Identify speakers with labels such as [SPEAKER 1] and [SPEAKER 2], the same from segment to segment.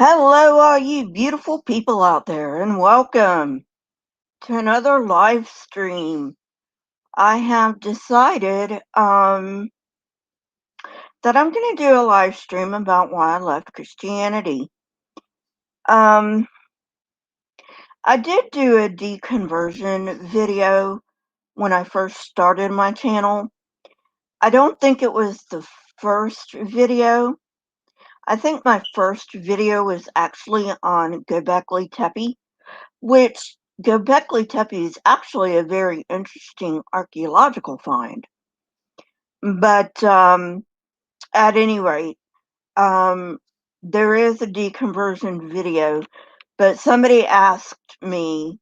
[SPEAKER 1] Hello, all you beautiful people out there, and welcome to another live stream. I have decided that I'm going to do a live stream about why I left Christianity. Um, I did do a deconversion video when I first started my channel. I don't think it was the first video. I think my first video was actually on Göbekli Tepe, which Göbekli Tepe is actually a very interesting archaeological find. But at any rate, um, there is a deconversion video, but somebody asked me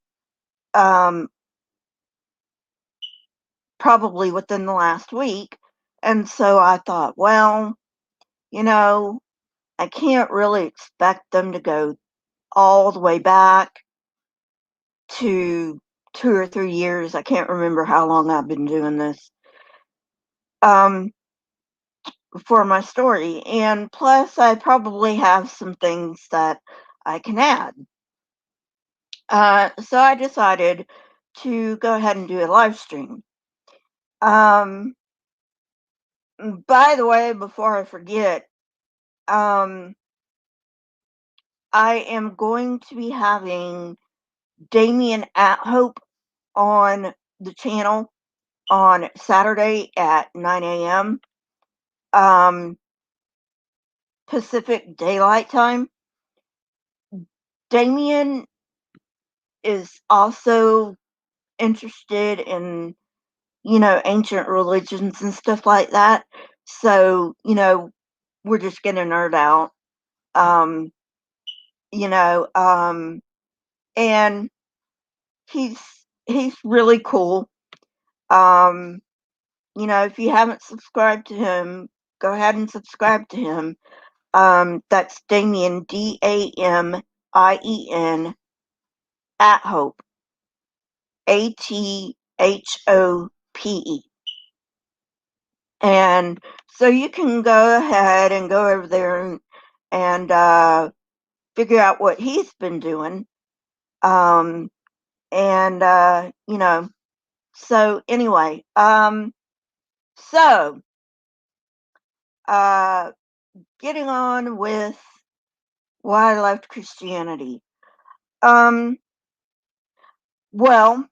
[SPEAKER 1] probably within the last week, and so I thought, well, you know, I can't really expect them to go all the way back to 2 or 3 years. I can't remember how long I've been doing this. For my story, and plus I probably have some things that I can add. So I decided to go ahead and do a live stream. Um, by the way, before I forget, um, I am going to be having Damien at Hope on the channel on Saturday at 9 a.m. Pacific Daylight Time. Damien is also interested in, ancient religions and stuff like that. So, we're just gonna nerd out. Um, you know, um, and he's he's really cool. Um, if you haven't subscribed to him, go ahead and subscribe to him. That's Damien, Damien at Hope, ATHOPE. And so you can go ahead and go over there and figure out what he's been doing. Um, and so anyway, so uh, getting on with why I left Christianity. Um, well,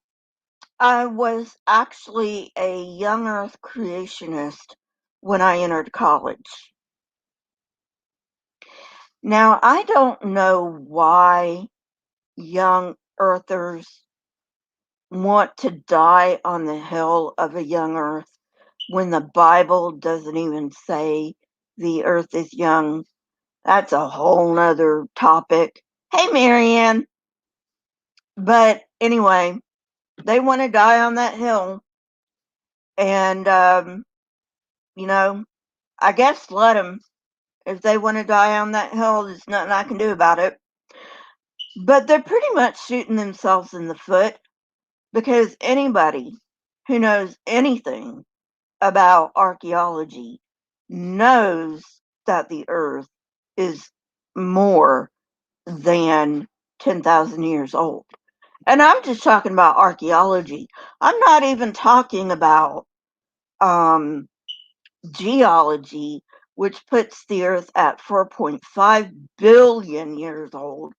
[SPEAKER 1] I was actually a young Earth creationist when I entered college. Now, I don't know why young earthers want to die on the hill of a young earth when the Bible doesn't even say the earth is young. That's a whole nother topic. Hey, Marianne. But anyway, they want to die on that hill. And, I guess let them. If they want to die on that hill, there's nothing I can do about it. But they're pretty much shooting themselves in the foot, because anybody who knows anything about archaeology knows that the earth is more than 10,000 years old. And I'm just talking about archaeology. I'm not even talking about geology, which puts the earth at 4.5 billion years old,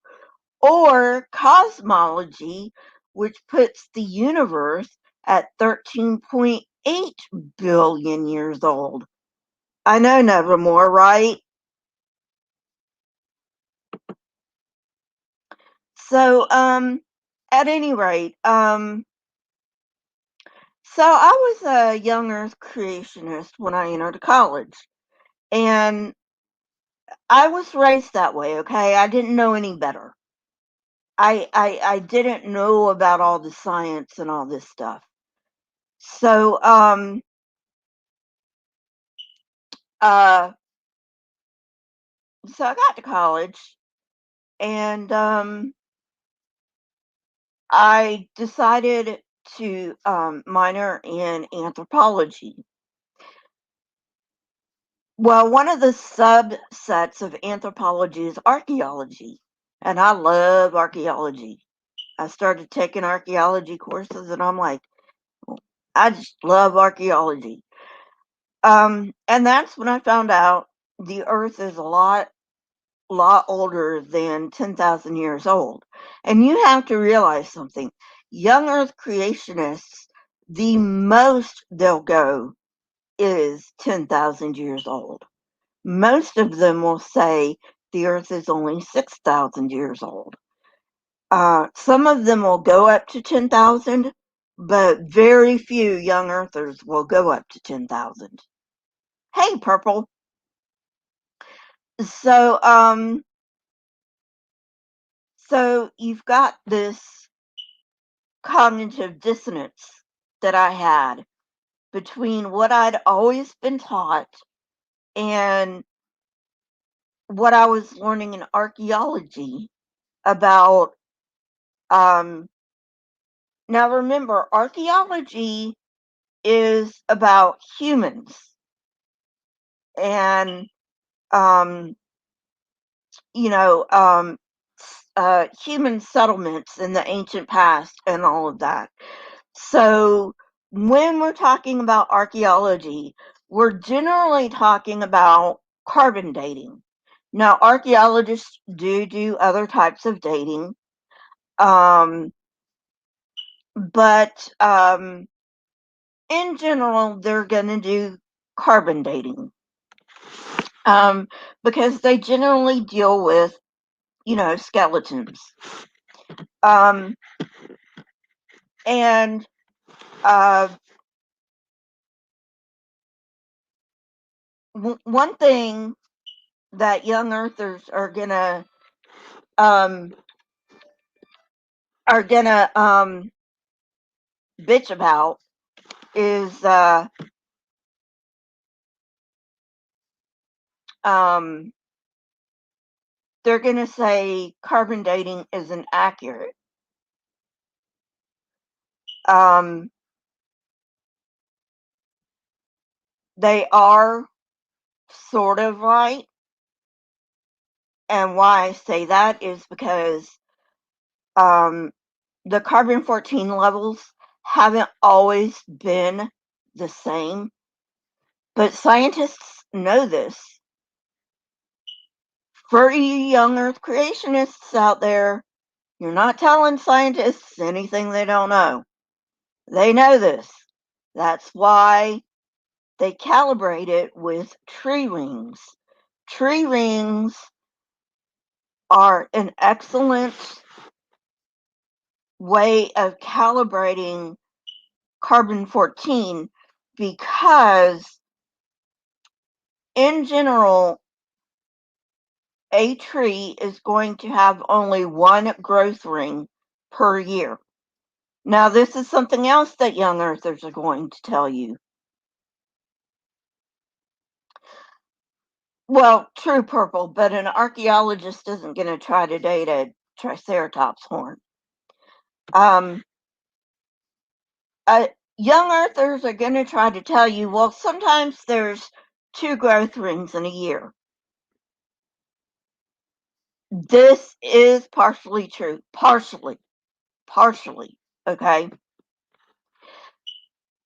[SPEAKER 1] or cosmology, which puts the universe at 13.8 billion years old. I know, Nevermore, right? So, at any rate, so I was a young Earth creationist when I entered college, and I was raised that way. Okay, I didn't know any better. I didn't know about all the science and all this stuff. So, uh, so I got to college, and I decided to minor in anthropology. Well, one of the subsets of anthropology is archaeology, and I love archaeology. I started taking archaeology courses, and I'm like, I just love archaeology. And that's when I found out the Earth is a lot older than 10,000 years old. And you have to realize something. Young Earth creationists, the most they'll go is 10,000 years old. Most of them will say the Earth is only 6,000 years old. Some of them will go up to 10,000, but very few young Earthers will go up to 10,000. Hey, Purple. So, so you've got this cognitive dissonance that I had between what I'd always been taught and what I was learning in archaeology about. Um, Now, remember, archaeology is about humans and, um, you know, human settlements in the ancient past and all of that. So when we're talking about archaeology, we're generally talking about carbon dating. Now, archaeologists do other types of dating, um, but in general, they're going to do carbon dating um, because they generally deal with, skeletons. Um, and uh, one thing that young earthers um, are gonna bitch about is um, they're gonna say carbon dating isn't accurate. Um, they are sort of right, and why I say that is because um, the carbon-14 levels haven't always been the same, but scientists know this. For you young Earth creationists out there, you're not telling scientists anything they don't know. They know this. That's why they calibrate it with tree rings. Tree rings are an excellent way of calibrating carbon-14 because in general, a tree is going to have only one growth ring per year. Now, this is something else that young earthers are going to tell you. Well, true, Purple, but an archaeologist isn't going to try to date a triceratops horn. Um, Young earthers are going to try to tell you, well, sometimes there's two growth rings in a year. This is partially true. Partially. Okay.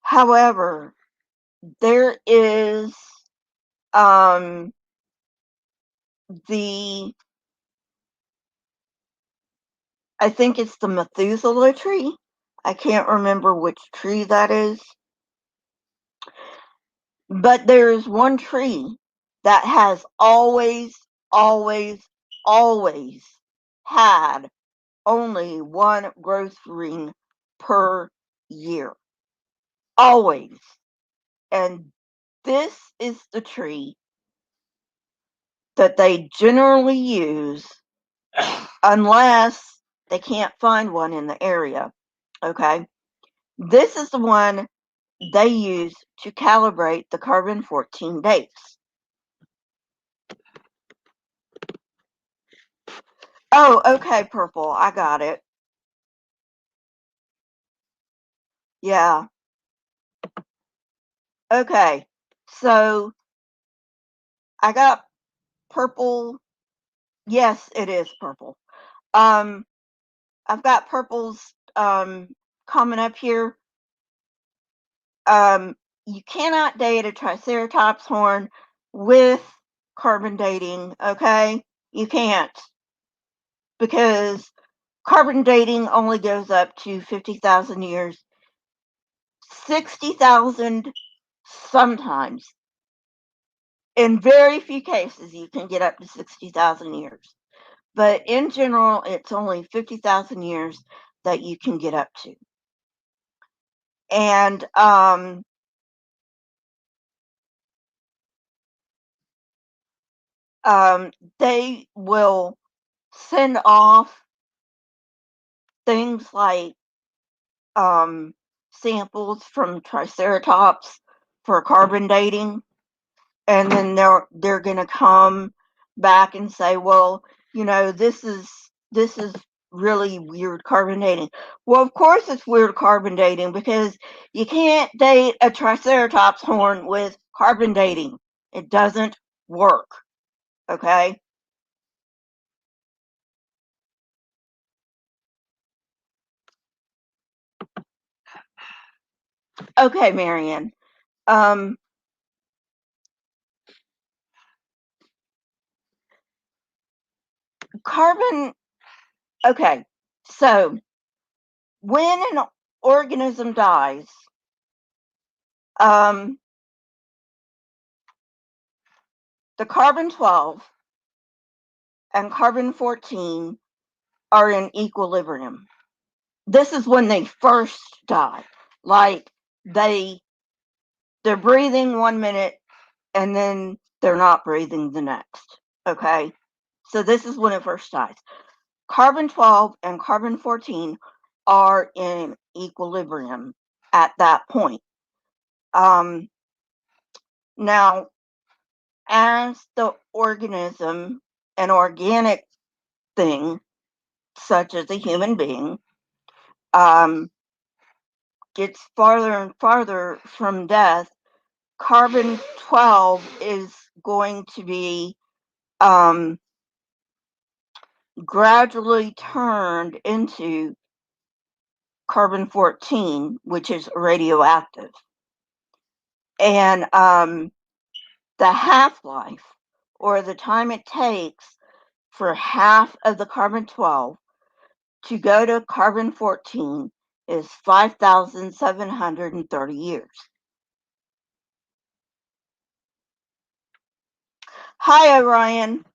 [SPEAKER 1] However, there is um the I think it's the Methuselah tree. I can't remember which tree that is. But there's one tree that has always, always had only one growth ring per year. Always. And this is the tree that they generally use unless they can't find one in the area. Okay. This is the one they use to calibrate the carbon-14 dates. Oh, okay, Purple. I got it. Yeah. Okay. So I got purple. Yes, it is purple. I've got purples coming up here. You cannot date a Triceratops horn with carbon dating, okay? You can't, because carbon dating only goes up to 50,000 years, 60,000 sometimes. In very few cases, you can get up to 60,000 years. But in general, it's only 50,000 years that you can get up to. And they will send off things like samples from Triceratops for carbon dating, and then they're going to come back and say, well, this is really weird carbon dating. Well, of course it's weird carbon dating, because you can't date a Triceratops horn with carbon dating. It doesn't work. Okay. Okay, Marianne. Um, Carbon. Okay. So when an organism dies, um, the carbon-12 and carbon-14 are in equilibrium. This is when they first die. Like they're breathing 1 minute and then they're not breathing the next. Okay. So this is when it first dies. Carbon-12 and carbon-14 are in equilibrium at that point. Now, as the organism, an organic thing, such as a human being, gets farther and farther from death, carbon-12 is going to be gradually turned into carbon-14, which is radioactive. And the half-life, or the time it takes for half of the carbon-12 to go to carbon-14, is 5,730 years. Hi, Orion.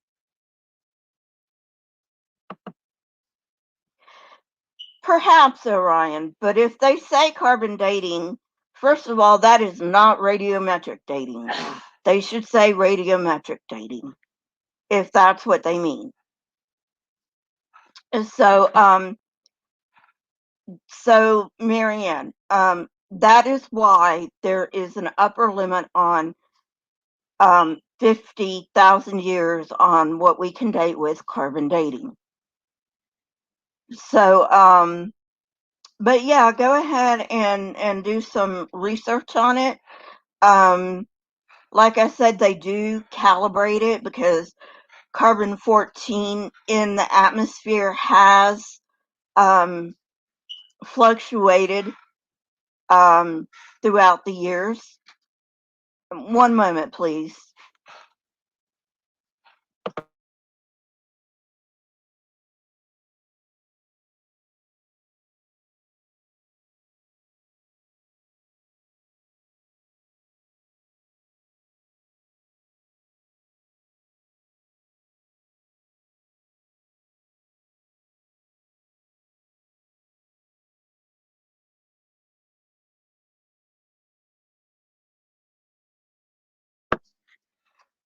[SPEAKER 1] Perhaps, Orion, but if they say carbon dating, first of all, that is not radiometric dating. They should say radiometric dating, if that's what they mean. So, Marianne, that is why there is an upper limit on 50,000 years on what we can date with carbon dating. So, but yeah, go ahead and do some research on it. Like I said, they do calibrate it, because carbon-14 in the atmosphere has fluctuated throughout the years. One moment, please.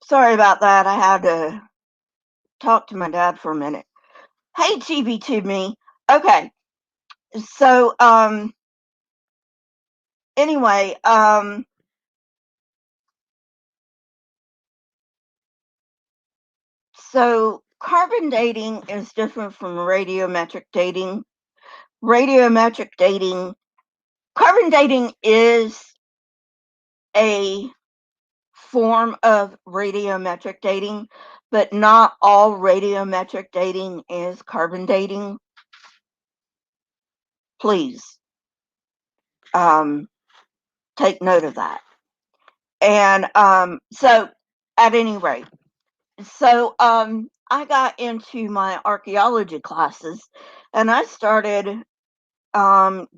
[SPEAKER 1] Sorry about that. I had to talk to my dad for a minute. Hey, TV to me. Okay. So, anyway, so carbon dating is different from radiometric dating. Radiometric dating, carbon dating is a form of radiometric dating, but not all radiometric dating is carbon dating. Please take note of that. And so, at any rate, so I got into my archaeology classes, and I started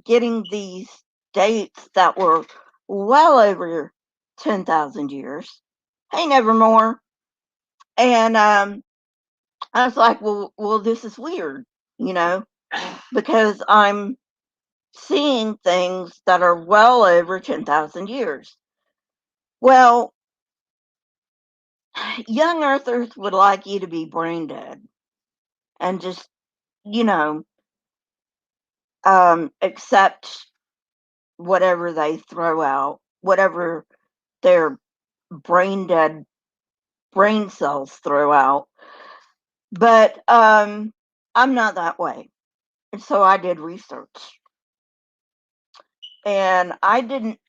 [SPEAKER 1] getting these dates that were well over 10,000 years. Hey, Nevermore. And I was like, well, this is weird, you know, because I'm seeing things that are well over 10,000 years. Well, young earthers would like you to be brain dead and just, you know, accept whatever they throw out, whatever their brain dead brain cells throw out. But I'm not that way. And so I did research. And I didn't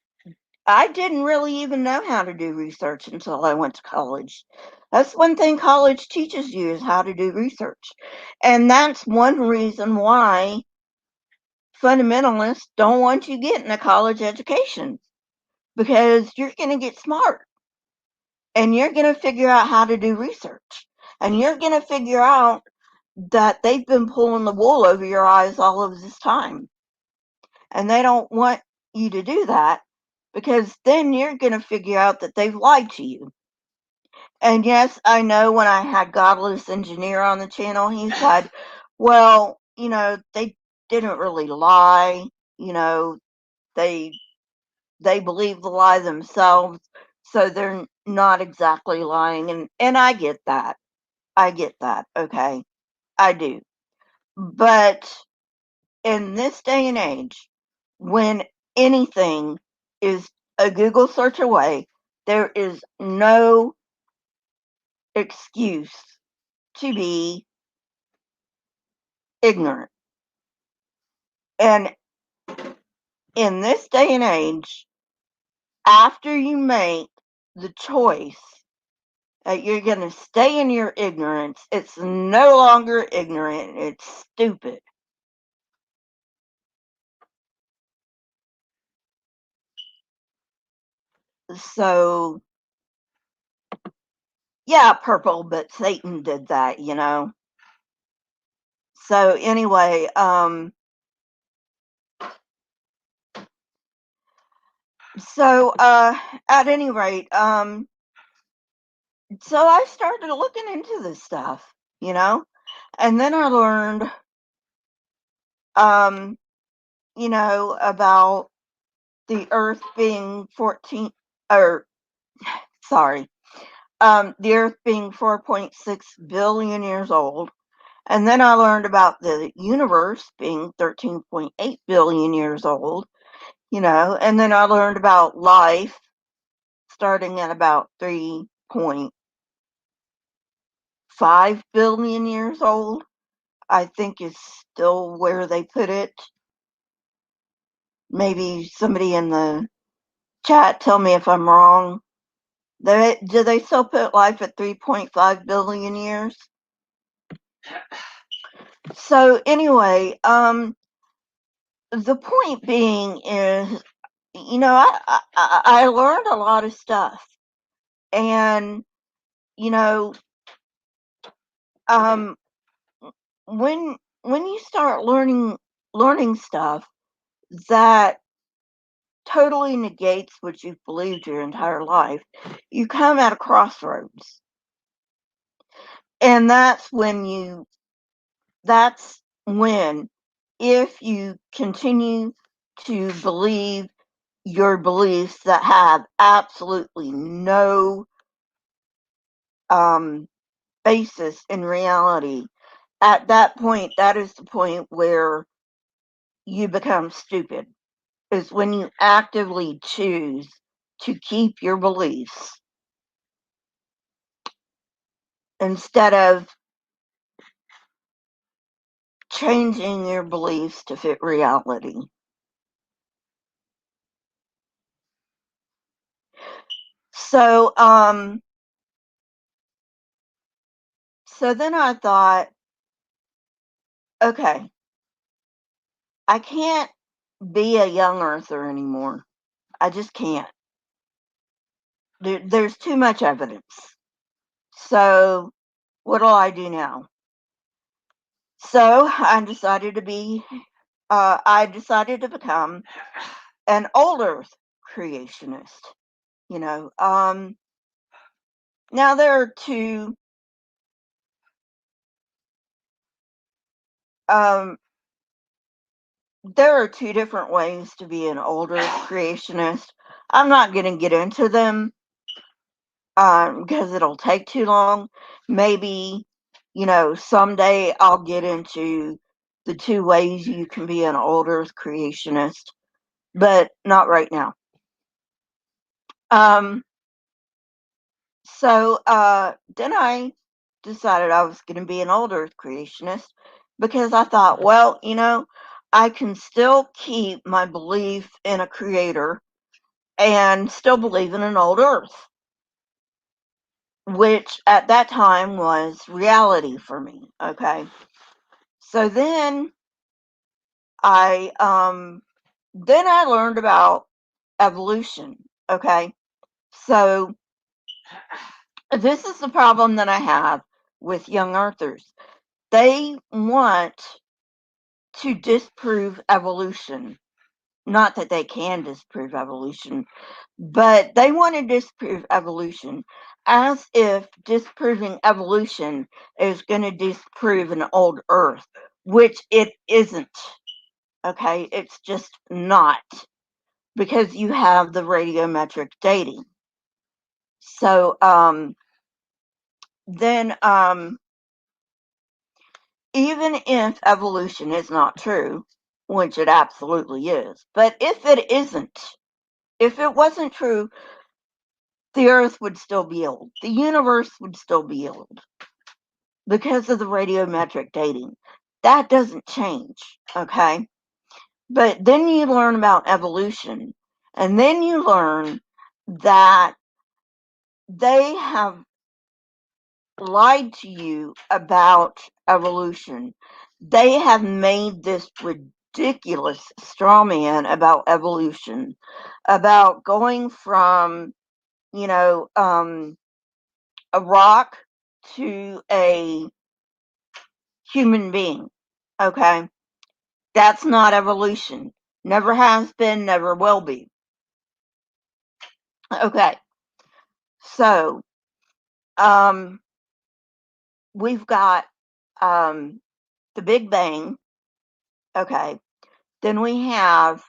[SPEAKER 1] really even know how to do research until I went to college. That's one thing college teaches you is how to do research. And that's one reason why fundamentalists don't want you getting a college education, because you're going to get smart and you're going to figure out how to do research, and you're going to figure out that they've been pulling the wool over your eyes all of this time. And they don't want you to do that, because then you're going to figure out that they've lied to you. And yes, I know when I had Godless Engineer on the channel, he said, well, you know, they didn't really lie. You know, they believe the lie themselves, so they're not exactly lying. And I get that. I get that. Okay. I do. But in this day and age, when anything is a Google search away, there is no excuse to be ignorant. And in this day and age, after you make the choice that you're going to stay in your ignorance, it's no longer ignorant, it's stupid. So, yeah, purple, but Satan did that, you know. So anyway, at any rate, so I started looking into this stuff, you know, and then I learned, um, you know, about the Earth being 14, or sorry, the Earth being 4.6 billion years old. And then I learned about the universe being 13.8 billion years old, you know, and then I learned about life starting at about 3.5 billion years old, I think is still where they put it. Maybe somebody in the chat tell me if I'm wrong. Do they still put life at 3.5 billion years? So anyway, the point being is, you know, I learned a lot of stuff, and you know, um, when you start learning stuff that totally negates what you've believed your entire life, you come at a crossroads, and that's when, if you continue to believe your beliefs that have absolutely no basis in reality, at that point, that is the point where you become stupid, is when you actively choose to keep your beliefs instead of changing your beliefs to fit reality. So, so then I thought, okay, I can't be a young earther anymore. I just can't. There's too much evidence. So, what'll I do now? So, I decided to become an old earth creationist. You know, now um, there are two different ways to be an older creationist. I'm not going to get into them because it'll take too long. Maybe, someday I'll get into the two ways you can be an old earth creationist, but not right now. Um, so then I decided I was going to be an old earth creationist because I thought, well, I can still keep my belief in a creator and still believe in an old earth, which at that time was reality for me. Okay. So I then I learned about evolution. Okay. So this is the problem that I have with young earthers. They want to disprove evolution. Not that they can disprove evolution, but they want to disprove evolution as if disproving evolution is going to disprove an old earth, which it isn't. Okay, it's just not, because you have the radiometric dating. So then even if evolution is not true, which it absolutely is, but if it wasn't true, the earth would still be old. The universe would still be old because of the radiometric dating. That doesn't change, okay? But then you learn about evolution, and then you learn that they have lied to you about evolution. They have made this ridiculous straw man about evolution, about going from, you know, um, a rock to a human being. Okay. That's not evolution. Never has been, never will be. Okay. So, um, we've got the Big Bang. Okay. Then we have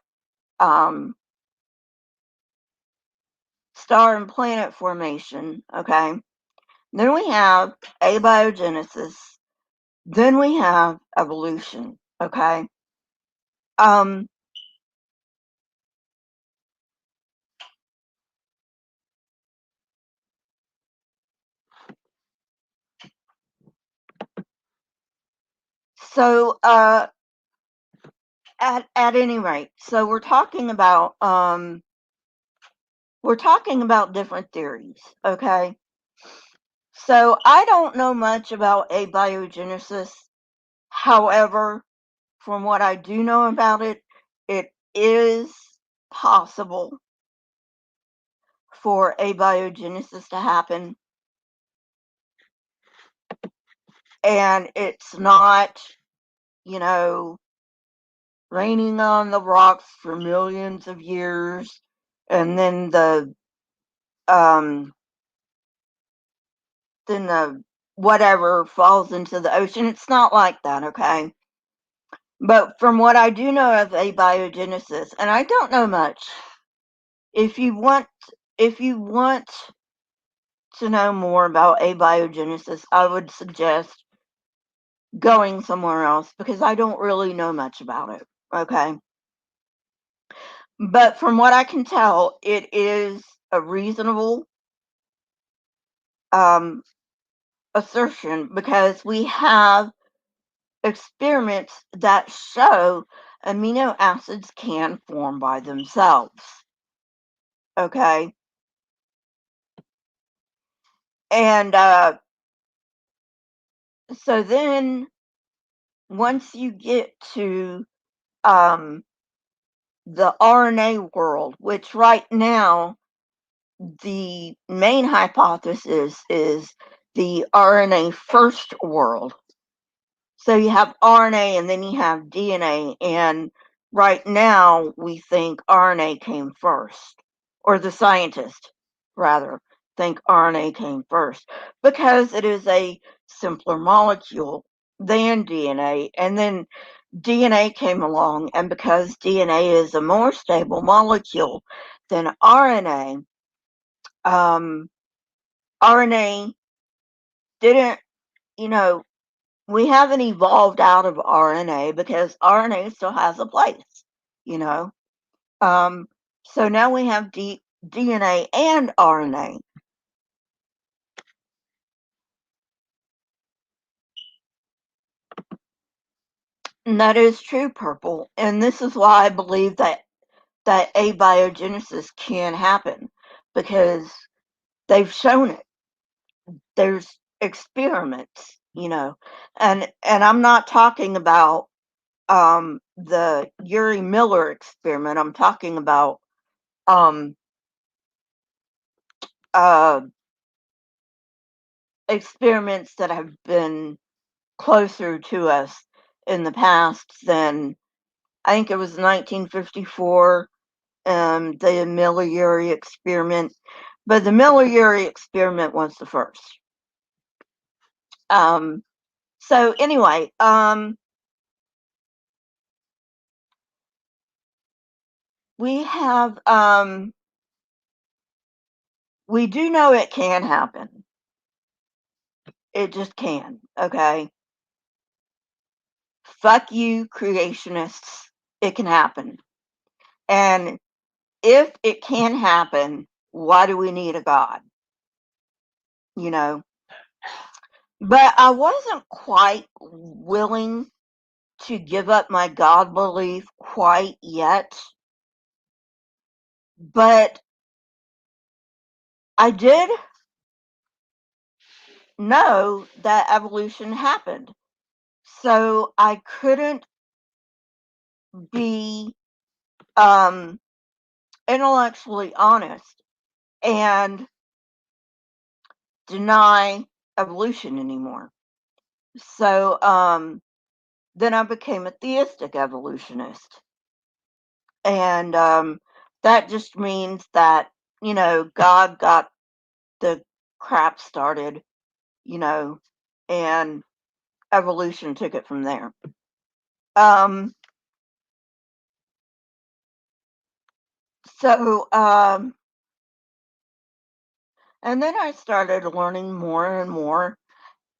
[SPEAKER 1] um, star and planet formation. Okay. Then we have abiogenesis. Then we have evolution. Okay. Um, so at any rate, so we're talking about different theories. Okay. So I don't know much about abiogenesis. However, from what I do know about it, it is possible for abiogenesis to happen, and it's not, you know, raining on the rocks for millions of years, and um then the whatever falls into the ocean. It's not like that, okay? But from what I do know of abiogenesis, and I don't know much, if you want if you want to know more about abiogenesis, I would suggest going somewhere else because I don't really know much about it. Okay. But from what I can tell, it is a reasonable um, assertion because we have experiments that show amino acids can form by themselves. Okay. And so then once you get to um, the RNA world, which right now the main hypothesis is the RNA first world. So you have RNA and then you have DNA, and right now we think RNA came first, or the scientists rather think RNA came first because it is a simpler molecule than DNA, and then DNA came along, and because DNA is a more stable molecule than RNA, RNA didn't, you know, we haven't evolved out of RNA because RNA still has a place, you know. Um, so now we have DNA and RNA. And that is true, Purple. And this is why I believe that abiogenesis can happen, because they've shown it. There's experiments, you know. And I'm not talking about the Uri Miller experiment. I'm talking about um, uh, experiments that have been closer to us in the past than, I think it was 1954, the Miller-Urey experiment. But the Miller-Urey experiment was the first. So anyway, we have, we do know it can happen. It just can, okay? Fuck you, creationists. It can happen. And if it can happen, why do we need a God? You know? But I wasn't quite willing to give up my God belief quite yet. But I did know that evolution happened. So I couldn't be intellectually honest and deny evolution anymore. So then I became a theistic evolutionist. And that just means that, you know, God got the crap started, you know, and evolution took it from there. Um, so, and then I started learning more and more,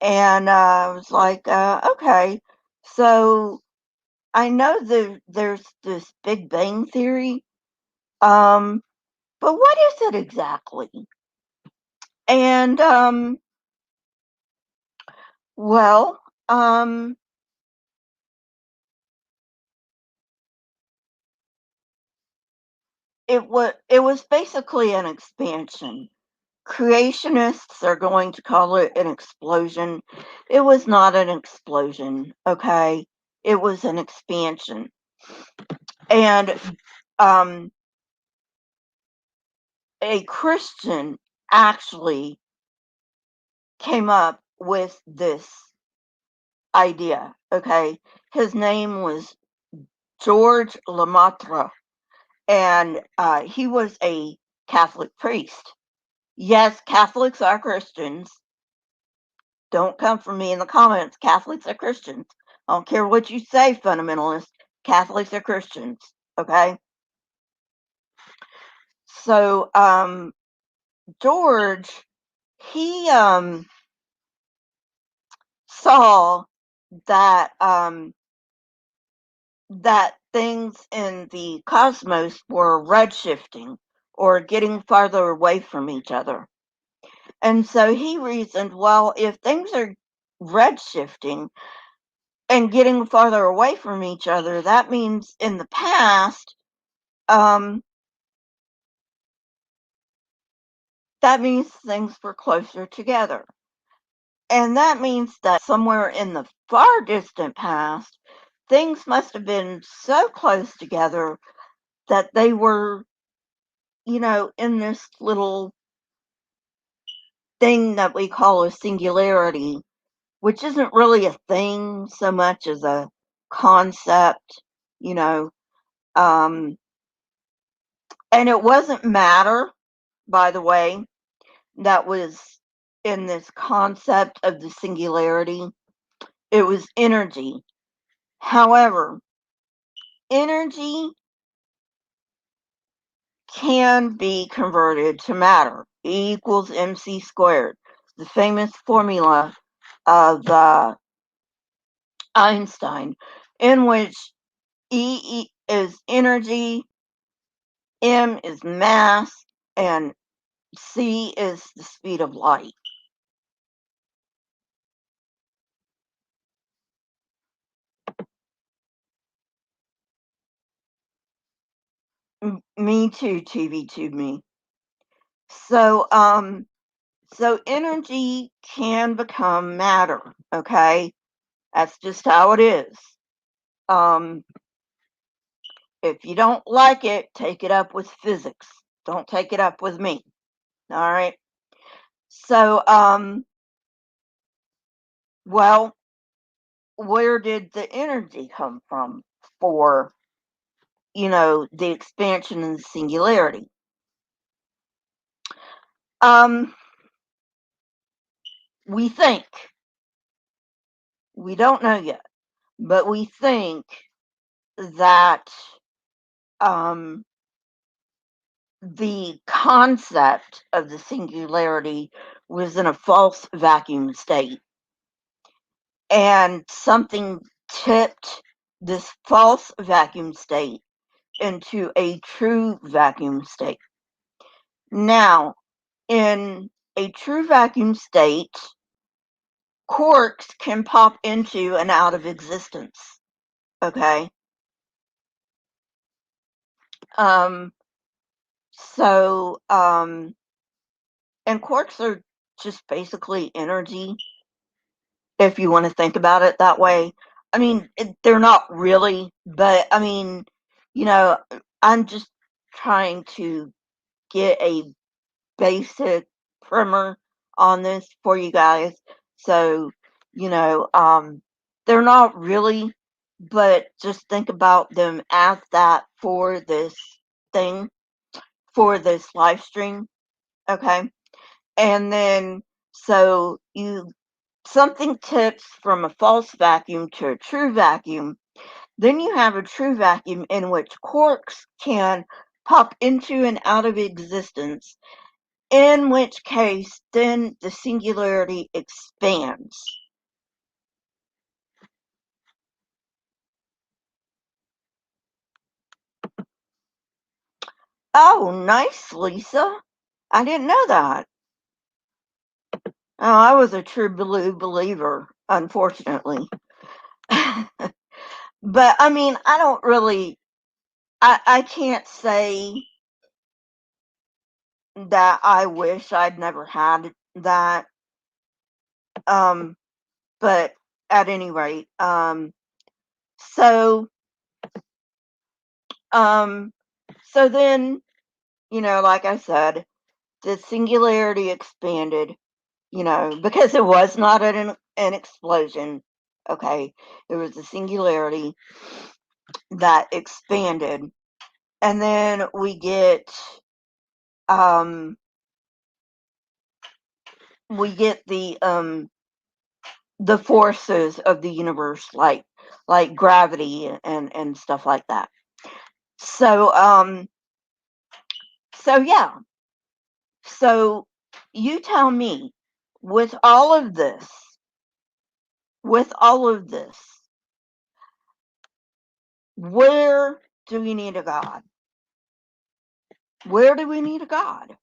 [SPEAKER 1] and I was like, okay, so I know there's this Big Bang Theory, but what is it exactly? And, well, it was basically an expansion. Creationists are going to call it an explosion. It was not an explosion, okay? It was an expansion. And um, a Christian actually came up with this idea, okay? His name was George Lemaitre, and he was a Catholic priest. Yes, Catholics are Christians. Don't come for me in the comments. Catholics are Christians. I don't care what you say, fundamentalists. Catholics are Christians. Okay? So, George, he saw that that things in the cosmos were redshifting or getting farther away from each other. And so he reasoned, well, if things are redshifting and getting farther away from each other, that means in the past, um, that means things were closer together. And that means that somewhere in the far distant past, things must have been so close together that they were, in this little thing that we call a singularity, which isn't really a thing so much as a concept, you know. Um, and it wasn't matter, by the way, that was in this concept of the singularity. It was energy. However, energy can be converted to matter. E equals mc squared, the famous formula of Einstein, in which E is energy, m is mass, and c is the speed of light. Me too, TV to me. So, so energy can become matter. Okay, that's just how it is. Um, if you don't like it, take it up with physics. Don't take it up with me. All right. So, well, where did the energy come from for, the expansion and the singularity? Um, we think. We don't know yet, but we think that um, the concept of the singularity was in a false vacuum state, and something tipped this false vacuum state into a true vacuum state. Now, in a true vacuum state, quarks can pop into and out of existence. Okay. Um, so, and quarks are just basically energy, if you want to think about it that way. I mean, they're not really, but I mean, you know, I'm just trying to get a basic primer on this for you guys. So, you know, they're not really, but just think about them as that for this thing, for this live stream. Okay. And then, so something tips from a false vacuum to a true vacuum. Then you have a true vacuum in which quarks can pop into and out of existence, in which case then the singularity expands. Oh, nice, Lisa. I didn't know that. Oh, I was a true blue believer, unfortunately. But I mean, I don't really, I can't say that I wish I'd never had that. Um, but at any rate, so, um, so then, like I said, the singularity expanded, because it was not an explosion. Okay, it was a singularity that expanded, and then um, we get the forces of the universe, like gravity and stuff like that. So, so yeah. So you tell me, with all of this, with all of this, where do we need a God? Where do we need a God?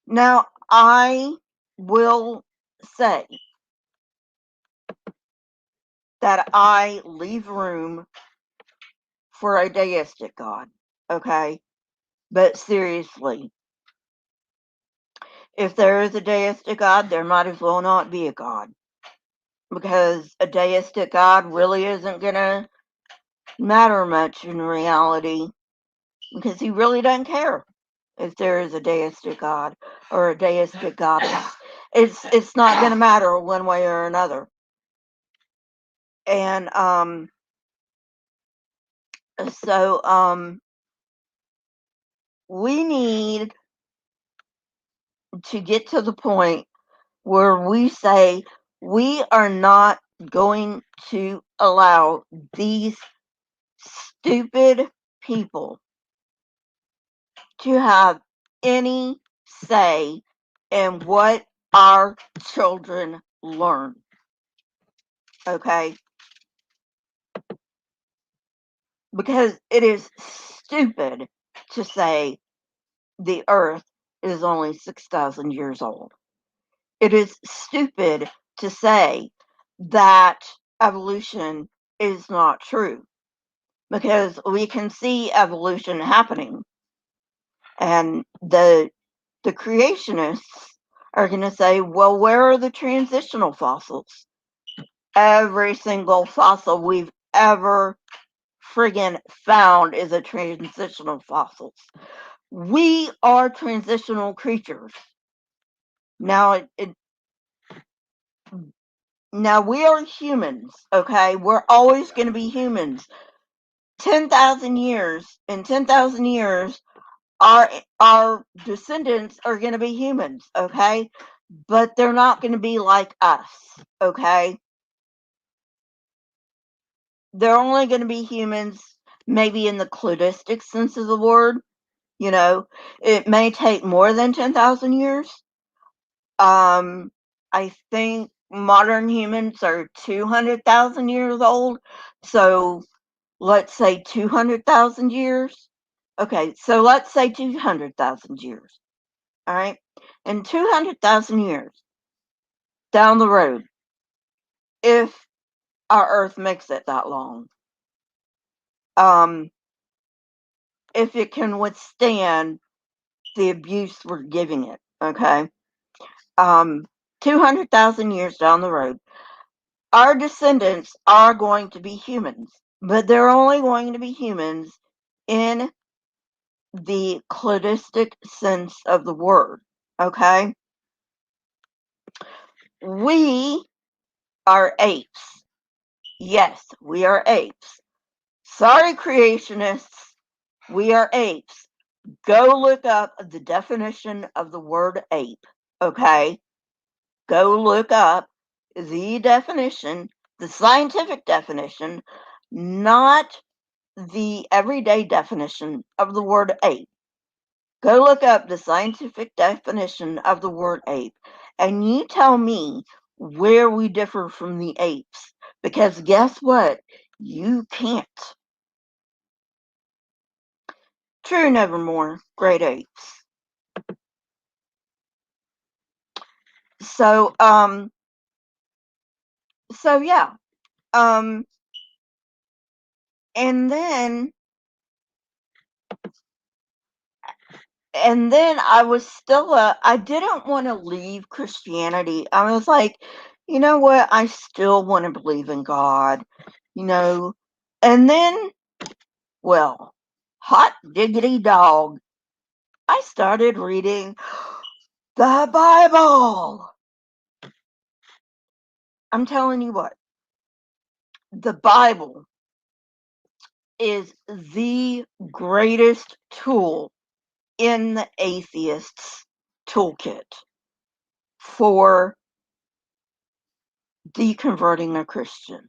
[SPEAKER 1] Now, I will say that I leave room for a deistic God. Okay. But seriously, if there is a deistic God, there might as well not be a God. Because a deistic God really isn't going to matter much in reality. Because he really doesn't care if there is a deistic God or a deistic goddess. It's not going to matter one way or another. And so we need to get to the point where we say we are not going to allow these stupid people to have any say in what our children learn. Okay? Because it is stupid to say the earth is only 6,000 years old. It is stupid to say that evolution is not true because we can see evolution happening, and the creationists are going to say, well, where are the transitional fossils? Every single fossil we've ever friggin' found is a transitional fossil. We are transitional creatures. Now, now we are humans, okay? We're always going to be humans. 10,000 years, in 10,000 years, our descendants are going to be humans, okay? But they're not going to be like us, okay? They're only going to be humans, maybe in the cladistic sense of the word. You know, it may take more than 10,000 years. I think modern humans are 200,000 years old. So let's say 200,000 years. Okay, so let's say 200,000 years. All right. In 200,000 years down the road, if our Earth makes it that long, um, if it can withstand the abuse we're giving it, okay? Um, 200,000 years down the road, our descendants are going to be humans, but they're only going to be humans in the cladistic sense of the word, okay? We are apes. Yes, we are apes. Sorry, creationists, we are apes. Go look up the definition of the word ape, okay? Go look up the definition, the scientific definition, not the everyday definition of the word ape. Go look up the scientific definition of the word ape, and you tell me where we differ from the apes. Because guess what? You can't. True nevermore, great apes. So, so yeah. Um, and then I was still I didn't want to leave Christianity. I was like, you know what? I still want to believe in God, you know. And then, well, hot diggity dog, I started reading the Bible. I'm telling you what, the Bible is the greatest tool in the atheist's toolkit for deconverting a Christian,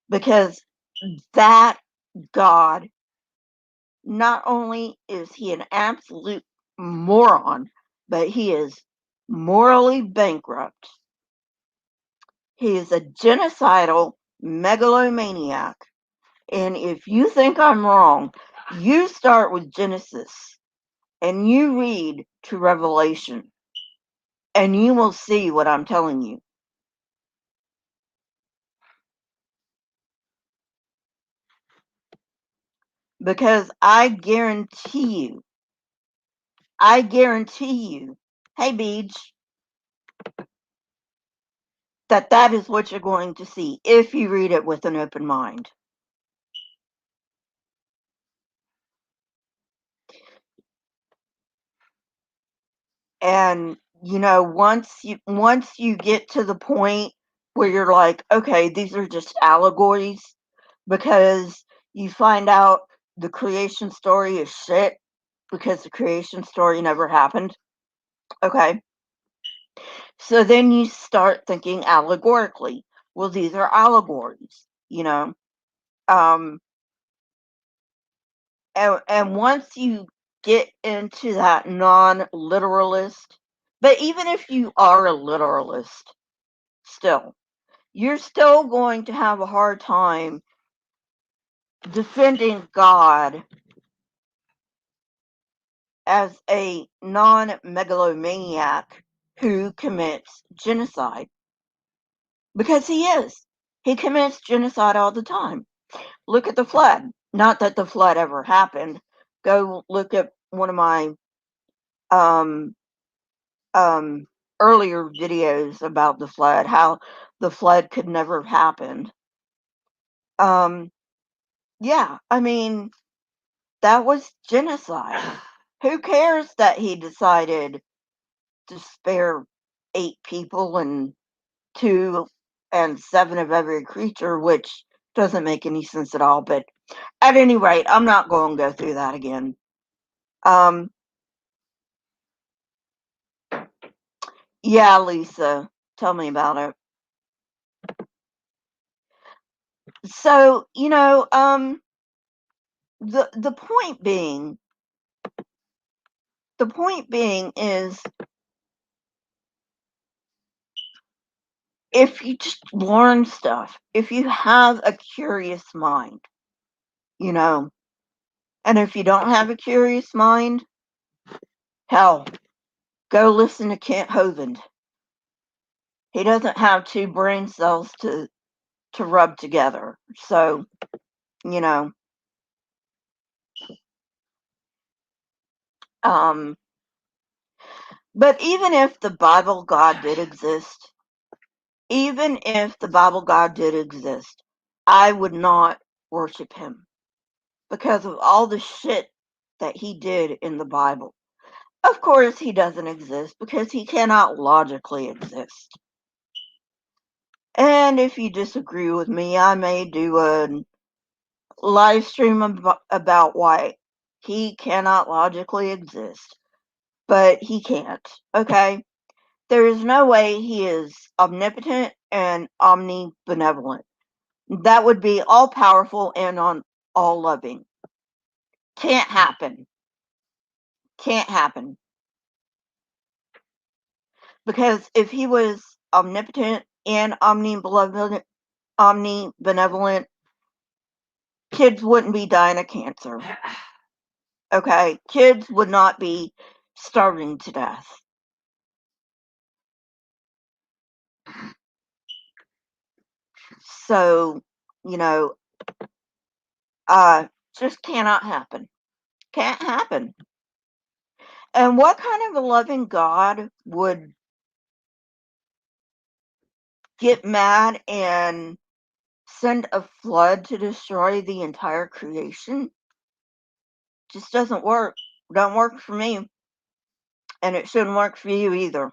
[SPEAKER 1] because that God, not only is he an absolute moron, but he is morally bankrupt. He is a genocidal megalomaniac. And if you think I'm wrong, you start with Genesis and you read to Revelation, and you will see what I'm telling you. Because I guarantee you, I guarantee you, hey Beach, that is what you're going to see if you read it with an open mind. And once you get to the point where you're like, okay, these are just allegories, because you find out the creation story is shit because the creation story never happened. Okay. So then you start thinking allegorically. Well, these are allegories. Um, and once you get into that non-literalist, but even if you are a literalist, still, you're still going to have a hard time defending God as a non-megalomaniac who commits genocide, because he is. He commits genocide all the time. Look at the flood. Not that the flood ever happened. Go look at one of my um, um, earlier videos about the flood, how the flood could never have happened. Um, yeah, I mean, that was genocide. Who cares that he decided to spare 8 people and 2 and 7 of every creature, which doesn't make any sense at all. But at any rate, I'm not going to go through that again. Um, yeah, Lisa, tell me about it. So, the point being is, if you just learn stuff, if you have a curious mind, you know, and if you don't have a curious mind, hell, go listen to Kent Hovind. He doesn't have 2 brain cells to rub together. So, you know, um, but even if the Bible God did exist, even if the Bible God did exist, I would not worship him because of all the shit that he did in the Bible. Of course, he doesn't exist because he cannot logically exist. And if you disagree with me, I may do a live stream about why he cannot logically exist. But he can't, okay? There is no way he is omnipotent and omnibenevolent. That would be all powerful and on all loving. Can't happen. Can't happen. Because if he was omnipotent and omnibenevolent, kids wouldn't be dying of cancer. Okay? Kids would not be starving to death. So, you know, just cannot happen. Can't happen. And what kind of a loving God would get mad and send a flood to destroy the entire creation? Just doesn't work. Don't work for me. And it shouldn't work for you either.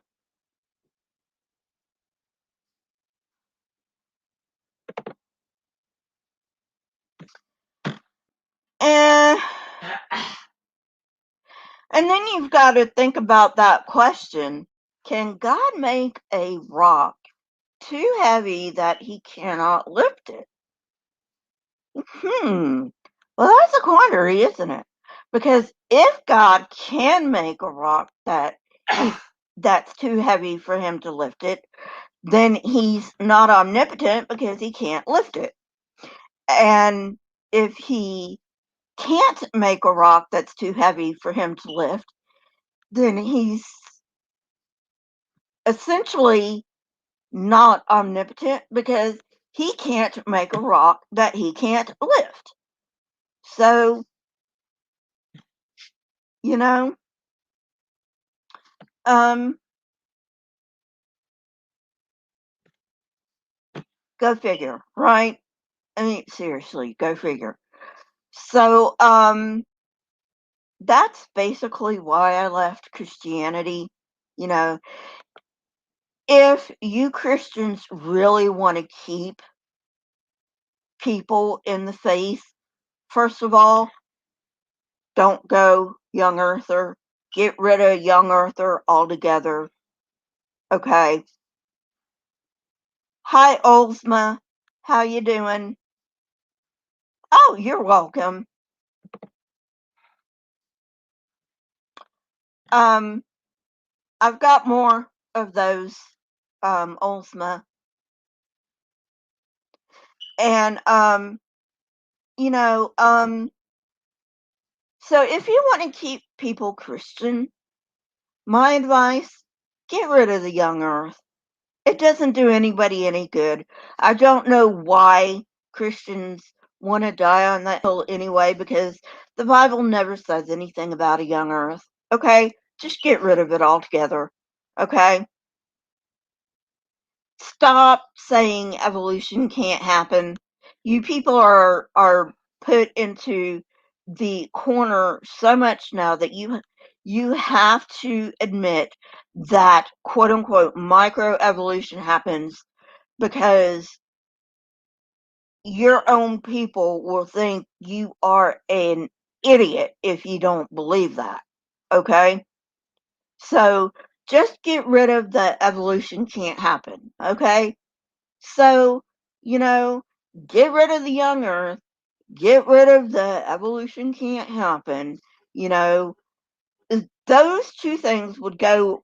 [SPEAKER 1] And and then you've got to think about that question. Can God make a rock too heavy that he cannot lift it? Well, that's a quandary, isn't it? Because if God can make a rock that's too heavy for him to lift it, then he's not omnipotent because he can't lift it. And if he can't make a rock that's too heavy for him to lift, then he's essentially not omnipotent because he can't make a rock that he can't lift. So, you know, Um, go figure, right? I mean, seriously, go figure. So, that's basically why I left Christianity. You know, if you Christians really want to keep people in the faith, first of all, don't go young earther. Get rid of young earther altogether. Okay. Hi, Olsma. How you doing? Oh, you're welcome. Um, I've got more of those, Olsma. And, you know, so if you want to keep people Christian, my advice, get rid of the young earth. It doesn't do anybody any good. I don't know why Christians want to die on that hill anyway, because the Bible never says anything about a young earth. Okay? Just get rid of it altogether. Okay? Stop saying evolution can't happen. You people are put into the corner so much now that you have to admit that quote unquote microevolution happens, because your own people will think you are an idiot if you don't believe that. Okay? So just get rid of the evolution can't happen. Okay? So, you know, get rid of the young earth, get rid of the evolution can't happen. You know, those two things would go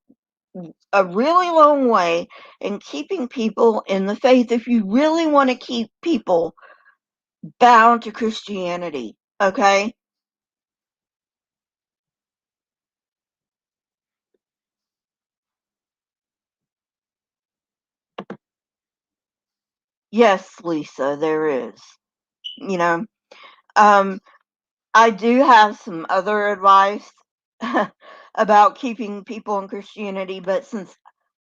[SPEAKER 1] a really long way in keeping people in the faith if you really want to keep people bound to Christianity. Okay? Yes, Lisa, there is. You know, um, I do have some other advice about keeping people in Christianity, but since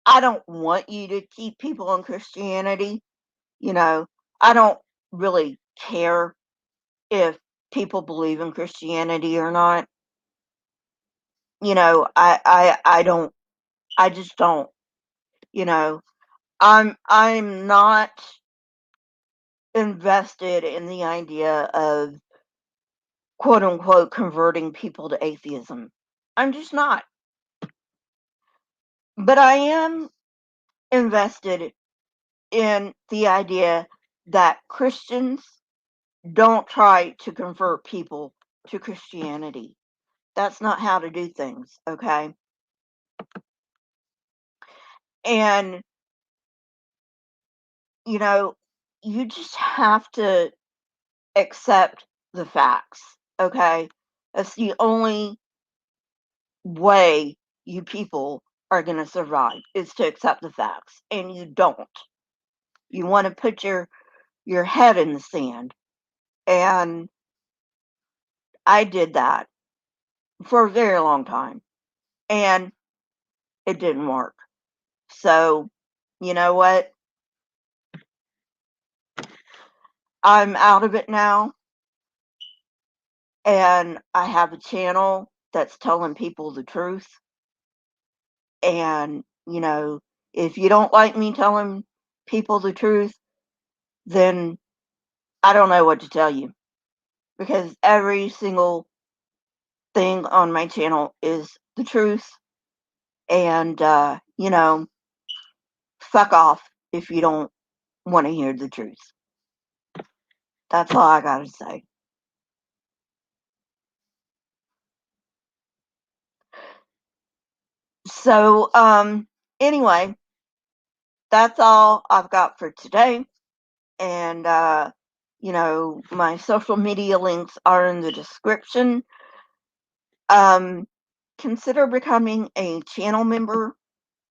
[SPEAKER 1] I don't want you to keep people in Christianity, you know, I don't really care if people believe in Christianity or not. You know, I don't, I just don't, you know, I'm not invested in the idea of quote unquote converting people to atheism. I'm just not. But I am invested in the idea that Christians don't try to convert people to Christianity. That's not how to do things, okay? And, you know, you just have to accept the facts, okay? That's the only way you people are going to survive, is to accept the facts, and you don't. You want to put your head in the sand, and I did that for a very long time, and it didn't work. So, you know what? I'm out of it now, and I have a channel that's telling people the truth. And, you know, if you don't like me telling people the truth, then I don't know what to tell you, because every single thing on my channel is the truth. And, you know, fuck off if you don't want to hear the truth. That's all I gotta say. So, anyway, that's all I've got for today. And, you know, my social media links are in the description. Um, consider becoming a channel member.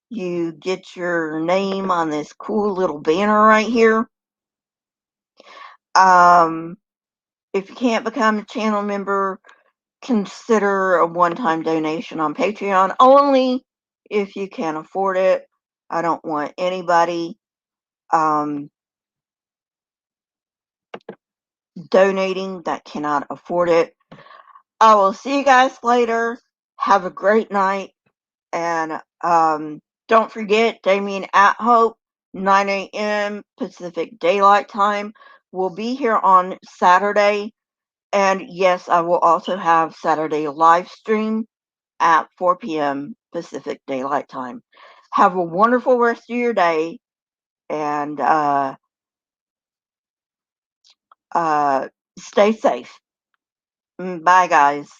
[SPEAKER 1] You get your name on this cool little banner right here. Um, if you can't become a channel member, consider a one-time donation on Patreon only. if you can't afford it. I don't want anybody donating that cannot afford it. I will see you guys later. Have a great night. And don't forget, Damien at Hope, 9 a.m. Pacific Daylight Time. We'll be here on Saturday. And yes, I will also have Saturday live stream at 4 p.m. Pacific Daylight Time. Have a wonderful rest of your day. And stay safe. Bye, guys.